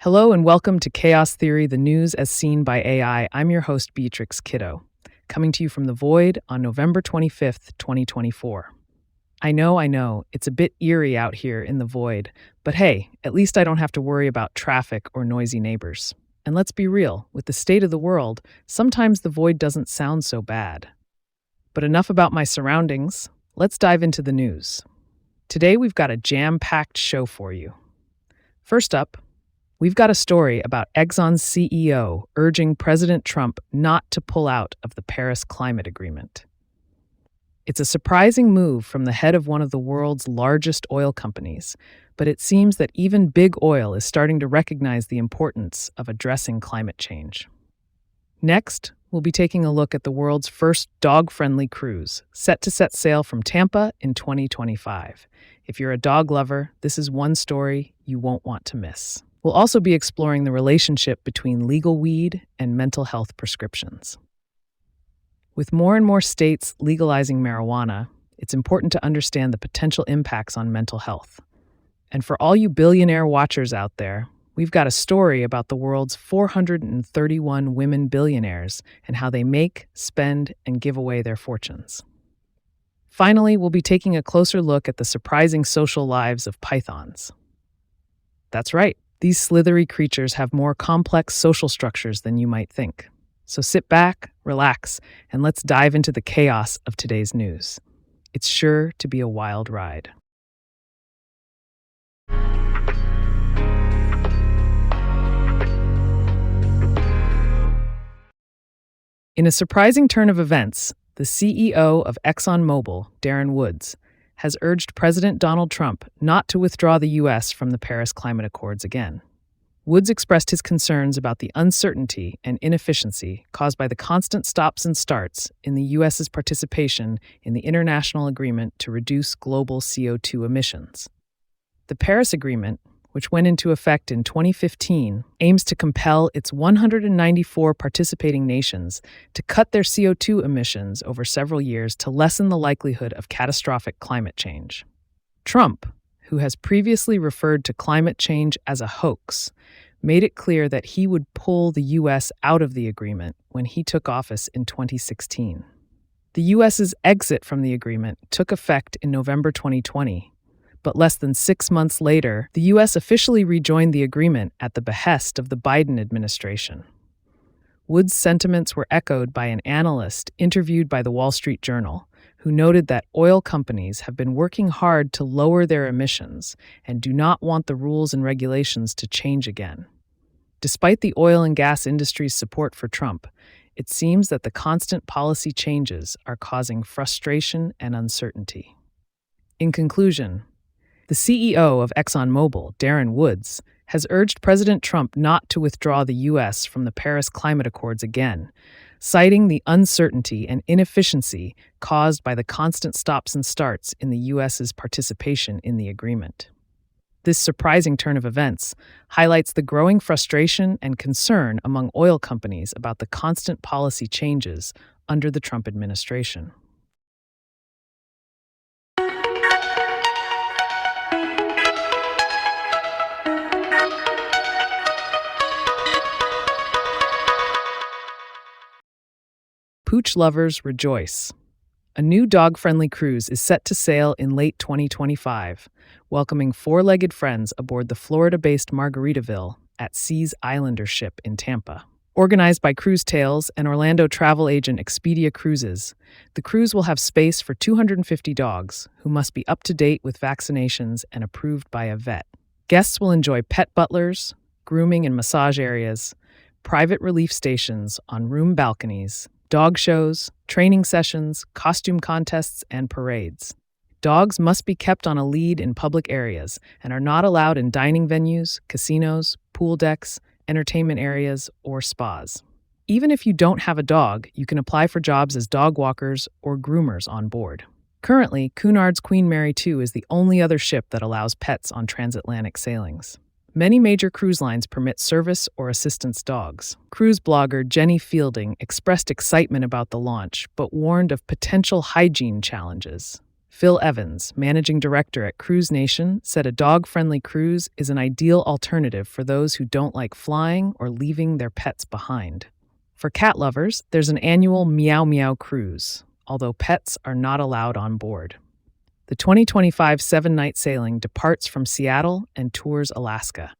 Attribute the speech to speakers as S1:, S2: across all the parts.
S1: Hello and welcome to Chaos Theory, the news as seen by AI. I'm your host, Beatrix Kiddo, coming to you from the Void on November 25th, 2024. I know, it's a bit eerie out here in the Void, but hey, at least I don't have to worry about traffic or noisy neighbors. And let's be real, with the state of the world, sometimes the Void doesn't sound so bad. But enough about my surroundings, let's dive into the news. Today we've got a jam-packed show for you. First up, we've got a story about Exxon's CEO urging President Trump not to pull out of the Paris Climate Agreement. It's a surprising move from the head of one of the world's largest oil companies, but it seems that even big oil is starting to recognize the importance of addressing climate change. Next, we'll be taking a look at the world's first dog-friendly cruise, set to set sail from Tampa in 2025. If you're a dog lover, this is one story you won't want to miss. We'll also be exploring the relationship between legal weed and mental health prescriptions. With more and more states legalizing marijuana, it's important to understand the potential impacts on mental health. And for all you billionaire watchers out there, we've got a story about the world's 431 women billionaires and how they make, spend, and give away their fortunes. Finally, we'll be taking a closer look at the surprising social lives of pythons. That's right. These slithery creatures have more complex social structures than you might think. So sit back, relax, and let's dive into the chaos of today's news. It's sure to be a wild ride. In a surprising turn of events, the CEO of ExxonMobil, Darren Woods, has urged President Donald Trump not to withdraw the U.S. from the Paris Climate Accords again. Woods expressed his concerns about the uncertainty and inefficiency caused by the constant stops and starts in the U.S.'s participation in the international agreement to reduce global CO2 emissions. The Paris Agreement, which went into effect in 2015, aims to compel its 194 participating nations to cut their CO2 emissions over several years to lessen the likelihood of catastrophic climate change. Trump, who has previously referred to climate change as a hoax, made it clear that he would pull the U.S. out of the agreement when he took office in 2016. The U.S.'s exit from the agreement took effect in November 2020, but less than 6 months later, the U.S. officially rejoined the agreement at the behest of the Biden administration. Woods' sentiments were echoed by an analyst interviewed by the Wall Street Journal, who noted that oil companies have been working hard to lower their emissions and do not want the rules and regulations to change again. Despite the oil and gas industry's support for Trump, it seems that the constant policy changes are causing frustration and uncertainty. In conclusion, the CEO of ExxonMobil, Darren Woods, has urged President Trump not to withdraw the U.S. from the Paris Climate Accords again, citing the uncertainty and inefficiency caused by the constant stops and starts in the U.S.'s participation in the agreement. This surprising turn of events highlights the growing frustration and concern among oil companies about the constant policy changes under the Trump administration. Pooch lovers rejoice. A new dog-friendly cruise is set to sail in late 2025, welcoming four-legged friends aboard the Florida-based Margaritaville at Sea's Islander ship in Tampa. Organized by Cruise Tales and Orlando travel agent Expedia Cruises, the cruise will have space for 250 dogs who must be up to date with vaccinations and approved by a vet. Guests will enjoy pet butlers, grooming and massage areas, private relief stations on room balconies, dog shows, training sessions, costume contests, and parades. Dogs must be kept on a lead in public areas and are not allowed in dining venues, casinos, pool decks, entertainment areas, or spas. Even if you don't have a dog, you can apply for jobs as dog walkers or groomers on board. Currently, Cunard's Queen Mary 2 is the only other ship that allows pets on transatlantic sailings. Many major cruise lines permit service or assistance dogs. Cruise blogger Jenny Fielding expressed excitement about the launch, but warned of potential hygiene challenges. Phil Evans, managing director at Cruise Nation, said a dog-friendly cruise is an ideal alternative for those who don't like flying or leaving their pets behind. For cat lovers, there's an annual Meow Meow cruise, although pets are not allowed on board. The 2025 seven-night sailing departs from Seattle and tours Alaska.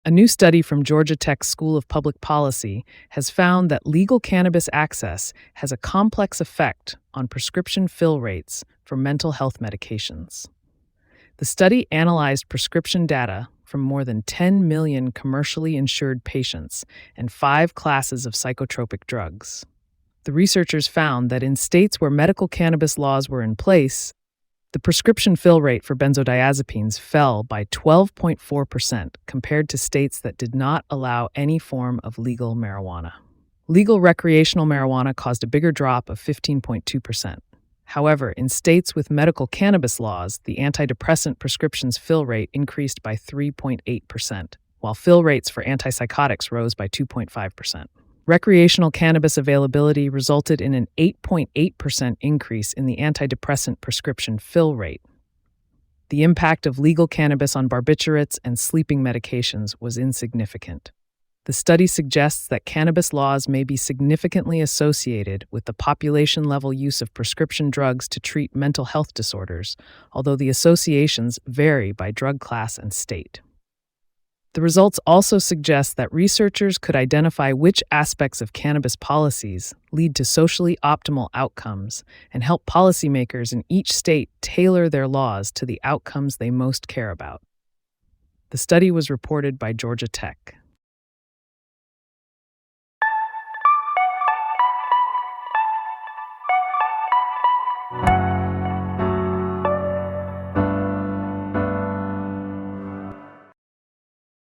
S1: A new study from Georgia Tech's School of Public Policy has found that legal cannabis access has a complex effect on prescription fill rates for mental health medications. The study analyzed prescription data from more than 10 million commercially insured patients and 5 classes of psychotropic drugs. The researchers found that in states where medical cannabis laws were in place, the prescription fill rate for benzodiazepines fell by 12.4% compared to states that did not allow any form of legal marijuana. Legal recreational marijuana caused a bigger drop of 15.2%. However, in states with medical cannabis laws, the antidepressant prescriptions fill rate increased by 3.8%, while fill rates for antipsychotics rose by 2.5%. Recreational cannabis availability resulted in an 8.8% increase in the antidepressant prescription fill rate. The impact of legal cannabis on barbiturates and sleeping medications was insignificant. The study suggests that cannabis laws may be significantly associated with the population-level use of prescription drugs to treat mental health disorders, although the associations vary by drug class and state. The results also suggest that researchers could identify which aspects of cannabis policies lead to socially optimal outcomes and help policymakers in each state tailor their laws to the outcomes they most care about. The study was reported by Georgia Tech.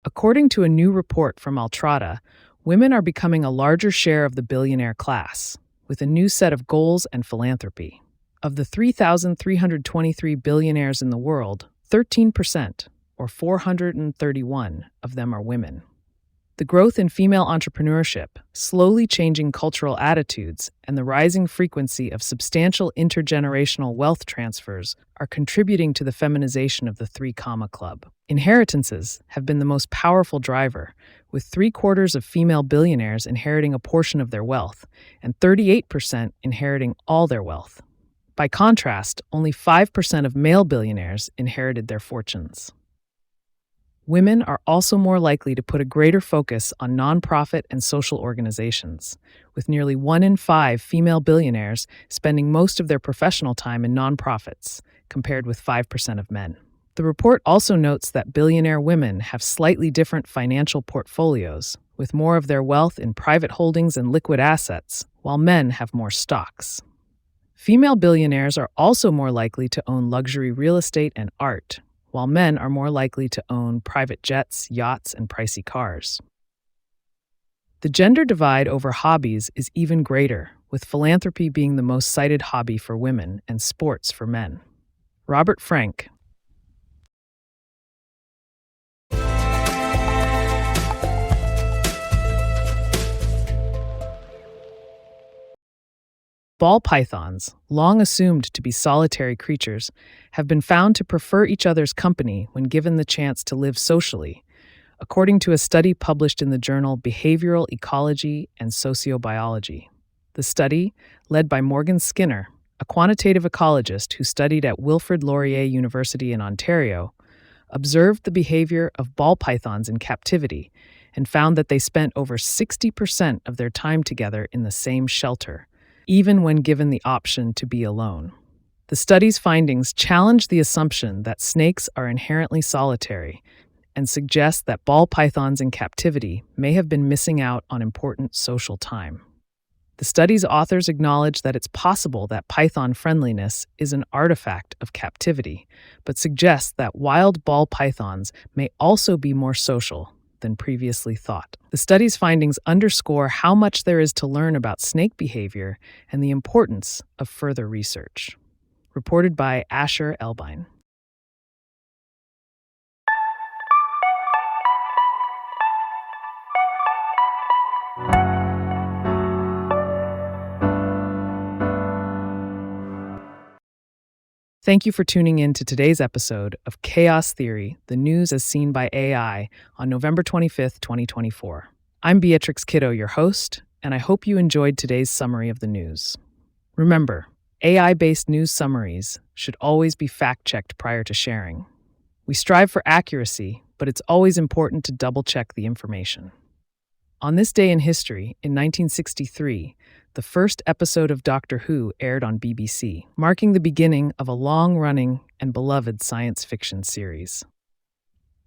S1: According to a new report from Altrata, women are becoming a larger share of the billionaire class, with a new set of goals and philanthropy. Of the 3,323 billionaires in the world, 13%, or 431, of them are women. The growth in female entrepreneurship, slowly changing cultural attitudes, and the rising frequency of substantial intergenerational wealth transfers are contributing to the feminization of the 3 Comma Club. Inheritances have been the most powerful driver, with 3/4 of female billionaires inheriting a portion of their wealth, and 38% inheriting all their wealth. By contrast, only 5% of male billionaires inherited their fortunes. Women are also more likely to put a greater focus on nonprofit and social organizations, with nearly 1 in 5 female billionaires spending most of their professional time in nonprofits, compared with 5% of men. The report also notes that billionaire women have slightly different financial portfolios, with more of their wealth in private holdings and liquid assets, while men have more stocks. Female billionaires are also more likely to own luxury real estate and art, while men are more likely to own private jets, yachts, and pricey cars. The gender divide over hobbies is even greater, with philanthropy being the most cited hobby for women and sports for men. Robert Frank. Ball pythons, long assumed to be solitary creatures, have been found to prefer each other's company when given the chance to live socially, according to a study published in the journal Behavioral Ecology and Sociobiology. The study, led by Morgan Skinner, a quantitative ecologist who studied at Wilfrid Laurier University in Ontario, observed the behavior of ball pythons in captivity and found that they spent over 60% of their time together in the same shelter, even when given the option to be alone. The study's findings challenge the assumption that snakes are inherently solitary and suggest that ball pythons in captivity may have been missing out on important social time. The study's authors acknowledge that it's possible that python friendliness is an artifact of captivity, but suggest that wild ball pythons may also be more social than previously thought. The study's findings underscore how much there is to learn about snake behavior and the importance of further research. Reported by Asher Elbine. Thank you for tuning in to today's episode of Chaos Theory, the news as seen by AI on November 25th, 2024. I'm Beatrix Kiddo, your host, and I hope you enjoyed today's summary of the news. Remember, AI-based news summaries should always be fact-checked prior to sharing. We strive for accuracy, but it's always important to double-check the information. On this day in history, in 1963, the first episode of Doctor Who aired on BBC, marking the beginning of a long-running and beloved science fiction series.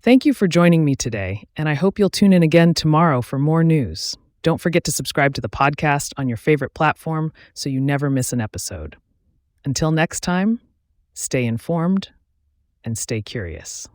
S1: Thank you for joining me today, and I hope you'll tune in again tomorrow for more news. Don't forget to subscribe to the podcast on your favorite platform so you never miss an episode. Until next time, stay informed and stay curious.